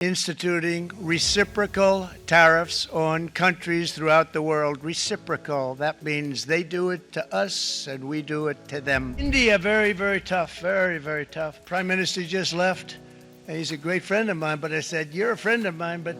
instituting reciprocal tariffs on countries throughout the world. Reciprocal, that means they do it to us and we do it to them. India, very, very tough, very, very tough. Prime Minister just left. He's a great friend of mine, but I said, you're a friend of mine, but...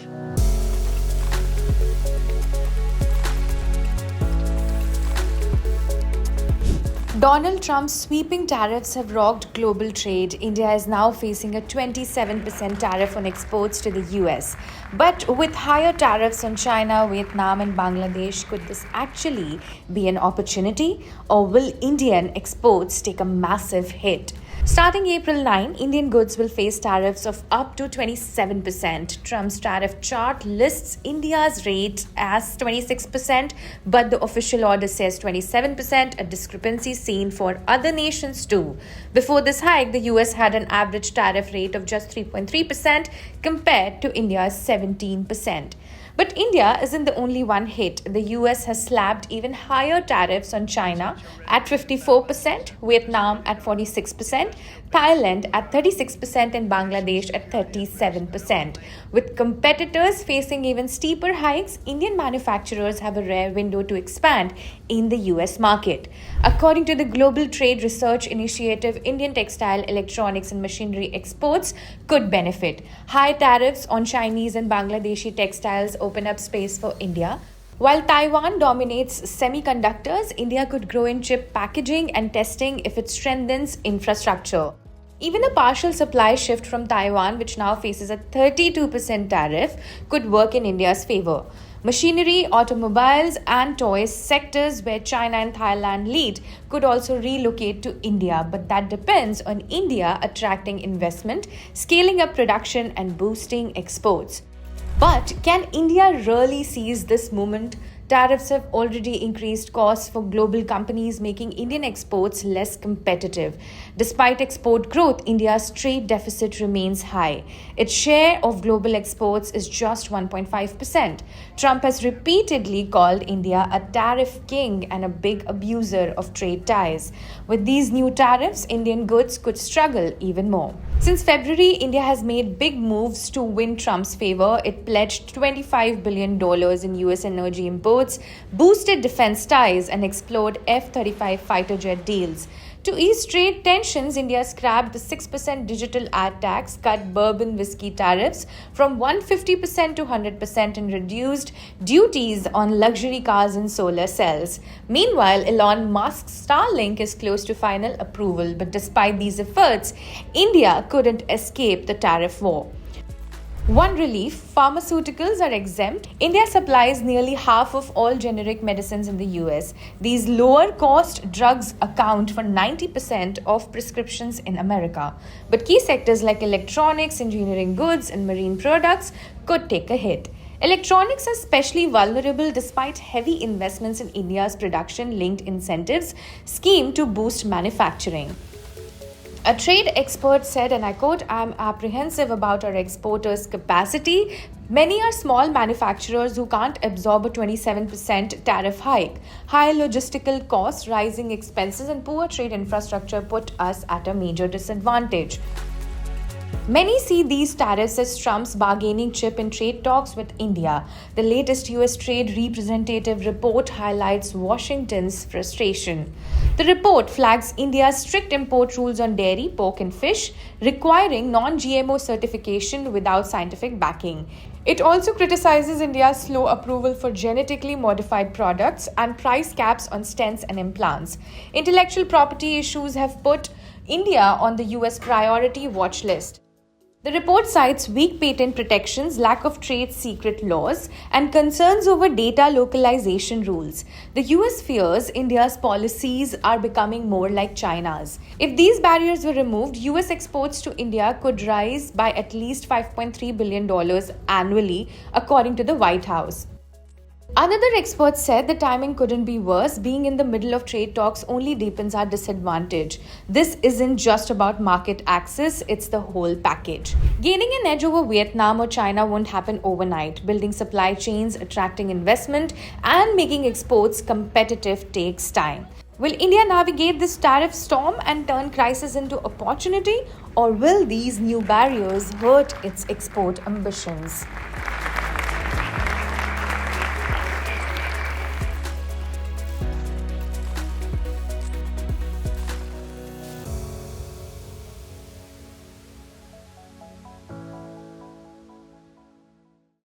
Donald Trump's sweeping tariffs have rocked global trade. India is now facing a 27% tariff on exports to the US. But with higher tariffs on China, Vietnam, and Bangladesh, could this actually be an opportunity? Or will Indian exports take a massive hit? Starting April 9, Indian goods will face tariffs of up to 27%. Trump's tariff chart lists India's rate as 26%, but the official order says 27%, a discrepancy seen for other nations too. Before this hike, the US had an average tariff rate of just 3.3% compared to India's 17%. But India isn't the only one hit. The US has slapped even higher tariffs on China at 54%, Vietnam at 46%, Thailand at 36%, and Bangladesh at 37%. With competitors facing even steeper hikes, Indian manufacturers have a rare window to expand in the US market. According to the Global Trade Research Initiative, Indian textile, electronics, and machinery exports could benefit. High tariffs on Chinese and Bangladeshi textiles open up space for India. While Taiwan dominates semiconductors, India could grow in chip packaging and testing if it strengthens infrastructure. Even a partial supply shift from Taiwan, which now faces a 32% tariff, could work in India's favor. Machinery, automobiles, and toys sectors where China and Thailand lead could also relocate to India, but that depends on India attracting investment, scaling up production, and boosting exports. But can India really seize this moment? Tariffs have already increased costs for global companies, making Indian exports less competitive. Despite export growth, India's trade deficit remains high. Its share of global exports is just 1.5%. Trump has repeatedly called India a tariff king and a big abuser of trade ties. With these new tariffs, Indian goods could struggle even more. Since February, India has made big moves to win Trump's favor. It pledged $25 billion in US energy imports, boosted defense ties, and explored F-35 fighter jet deals. To ease trade tensions, India scrapped the 6% digital ad tax, cut bourbon whiskey tariffs from 150% to 100%, and reduced duties on luxury cars and solar cells. Meanwhile, Elon Musk's Starlink is close to final approval, but despite these efforts, India couldn't escape the tariff war. One relief, pharmaceuticals are exempt. India supplies nearly half of all generic medicines in the US. These lower cost drugs account for 90% of prescriptions in America. But key sectors like electronics, engineering goods, and marine products could take a hit. Electronics are especially vulnerable despite heavy investments in India's production-linked incentives scheme to boost manufacturing. A trade expert said, and I quote, "I'm apprehensive about our exporters' capacity. Many are small manufacturers who can't absorb a 27% tariff hike. High logistical costs, rising expenses, and poor trade infrastructure put us at a major disadvantage." Many see these tariffs as Trump's bargaining chip in trade talks with India. The latest US Trade Representative report highlights Washington's frustration. The report flags India's strict import rules on dairy, pork, and fish, requiring non-GMO certification without scientific backing. It also criticizes India's slow approval for genetically modified products and price caps on stents and implants. Intellectual property issues have put India on the US priority watch list. The report cites weak patent protections, lack of trade secret laws, and concerns over data localization rules. The US fears India's policies are becoming more like China's. If these barriers were removed, US exports to India could rise by at least $5.3 billion annually, according to the White House. Another expert said the timing couldn't be worse. Being in the middle of trade talks only deepens our disadvantage. This isn't just about market access, it's the whole package. Gaining an edge over Vietnam or China won't happen overnight. Building supply chains, attracting investment, and making exports competitive takes time. Will India navigate this tariff storm and turn crisis into opportunity, or will these new barriers hurt its export ambitions?